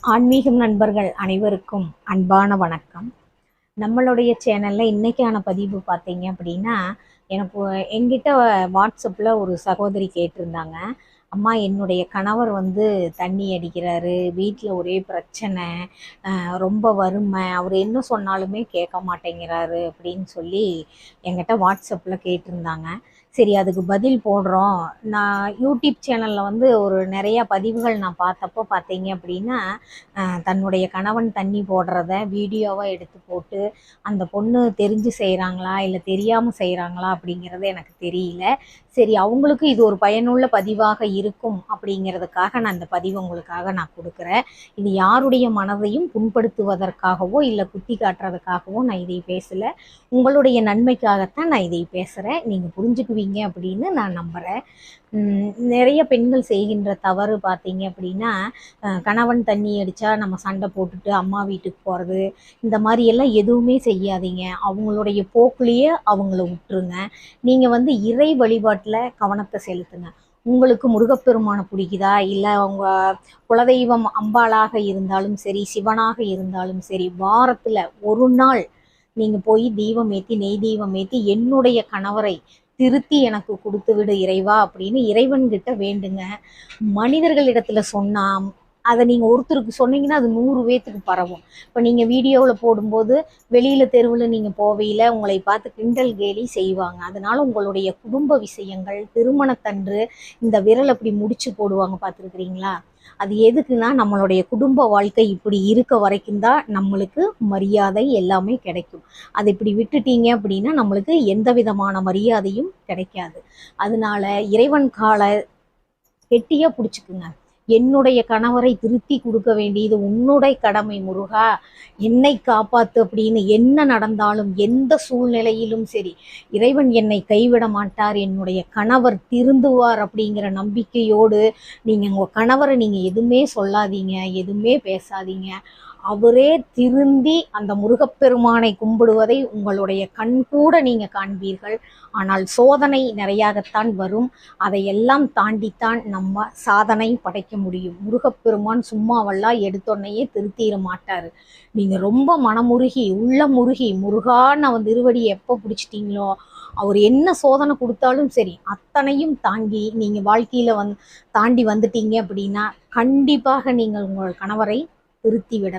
ஆன்மீகம் நண்பர்கள் அனைவருக்கும் அன்பான வணக்கம். நம்மளுடைய சேனல்ல இன்னைக்கான பதிவு பார்த்தீங்க அப்படின்னா, எனக்கு என்கிட்ட வாட்ஸ்அப்பில் ஒரு சகோதரி கேட்டிருந்தாங்க. அம்மா, என்னுடைய கணவர் வந்து தண்ணி அடிக்கிறாரு, வீட்டில் ஒரே பிரச்சனை, ரொம்ப வறுமை, அவர் என்ன சொன்னாலுமே கேட்க மாட்டேங்கிறாரு அப்படின்னு சொல்லி என்கிட்ட வாட்ஸ்அப்பில் கேட்டிருந்தாங்க. சரி, அதுக்கு பதில் போடுறோம். நான் யூடியூப் சேனலில் வந்து ஒரு நிறைய பதிவுகள் நான் பார்த்தப்போ பார்த்தீங்க அப்படின்னா, தன்னுடைய கணவன் தண்ணி போடுறத வீடியோவாக எடுத்து போட்டு அந்த பொண்ணு தெரிஞ்சு செய்கிறாங்களா இல்லை தெரியாமல் செய்கிறாங்களா அப்படிங்கிறது எனக்கு தெரியல. சரி, அவங்களுக்கு இது ஒரு பயனுள்ள பதிவாக இருக்கும் அப்படிங்கிறதுக்காக நான் இந்த பதிவு உங்களுக்காக நான் கொடுக்குறேன். இது யாருடைய மனதையும் புண்படுத்துவதற்காகவோ இல்லை குத்தி காட்டுறதுக்காகவோ நான் இதை பேசலை. உங்களுடைய நன்மைக்காகத்தான் நான் இதை பேசுகிறேன். நீங்கள் புரிஞ்சுக்குவீங்க அப்படின்னு நான் நம்புகிறேன். நிறைய பெண்கள் செய்கின்ற தவறு பார்த்தீங்க அப்படின்னா, கணவன் தண்ணி அடித்தா நம்ம சண்டை போட்டுட்டு அம்மா வீட்டுக்கு போகிறது, இந்த மாதிரியெல்லாம் எதுவுமே செய்யாதீங்க. அவங்களுடைய போக்குலேயே அவங்கள விட்டுருங்க. நீங்கள் வந்து இறை வழிபாட்டில் கவனத்தை செலுத்துங்க. உங்களுக்கு முருகப்பெருமானை பிடிக்குதா, இல்லை அவங்க குலதெய்வம் அம்பாளாக இருந்தாலும் சரி, சிவனாக இருந்தாலும் சரி, வாரத்தில் ஒரு நாள் நீங்கள் போய் தீபம் ஏற்றி நெய் தீபம் ஏற்றி என்னுடைய கணவரை திருத்தி எனக்கு கொடுத்து விடு இறைவா அப்படின்னு இறைவன்கிட்ட வேண்டுங்க. மனிதர்களிடத்துல சொன்னால் அதை நீங்கள் ஒருத்தருக்கு சொன்னீங்கன்னா அது 100 பேத்துக்கு பரவும். இப்போ நீங்கள் வீடியோவில் போடும்போது வெளியில் தெருவில் நீங்கள் போவையில் உங்களை பார்த்து கிண்டல் கேலி செய்வாங்க. அதனால் உங்களுடைய குடும்ப விஷயங்கள், திருமணத்தன்று இந்த விரல் அப்படி முடிச்சு போடுவாங்க, பார்த்துருக்குறீங்களா? அது எதுக்குன்னா, நம்மளுடைய குடும்ப வாழ்க்கை இப்படி இருக்க வரைக்கும் தான் நம்மளுக்கு மரியாதை எல்லாமே கிடைக்கும். அதை இப்படி விட்டுட்டீங்க அப்படின்னா நம்மளுக்கு எந்த விதமான மரியாதையும் கிடைக்காது. அதனால இறைவன் காலை கெட்டியாக பிடிச்சிக்குங்க. என்னுடைய கணவரை திருத்தி கொடுக்க வேண்டியது உன்னுடைய கடமை முருகா, என்னை காப்பாத்து அப்படின்னு என்ன நடந்தாலும் எந்த சூழ்நிலையிலும் சரி, இறைவன் என்னை கைவிட மாட்டார், என்னுடைய கணவர் திருந்துவார் அப்படிங்கிற நம்பிக்கையோடு நீங்கள் உங்கள் கணவரை நீங்கள் எதுவுமே சொல்லாதீங்க, எதுவுமே பேசாதீங்க. அவரே திருந்தி அந்த முருகப்பெருமானை கும்பிடுவதை உங்களுடைய கண் கூட நீங்கள் காண்பீர்கள். ஆனால் சோதனை நிறையாகத்தான் வரும். அதையெல்லாம் தாண்டித்தான் நம்ம சாதனை படைக்க முடியும். முருகப்பெருமான் சும்மாவெல்லாம் எடுத்தோன்னையே திருத்திட மாட்டார். நீங்கள் ரொம்ப மனமுருகி உள்ளமுருகி முருகான்னு அவன் திருவடி எப்போ பிடிச்சிட்டிங்களோ, அவர் என்ன சோதனை கொடுத்தாலும் சரி அத்தனையும் தாங்கி நீங்கள் வாழ்க்கையில் தாண்டி வந்துட்டீங்க அப்படின்னா கண்டிப்பாக நீங்கள் உங்கள் கணவரை திருத்தி விட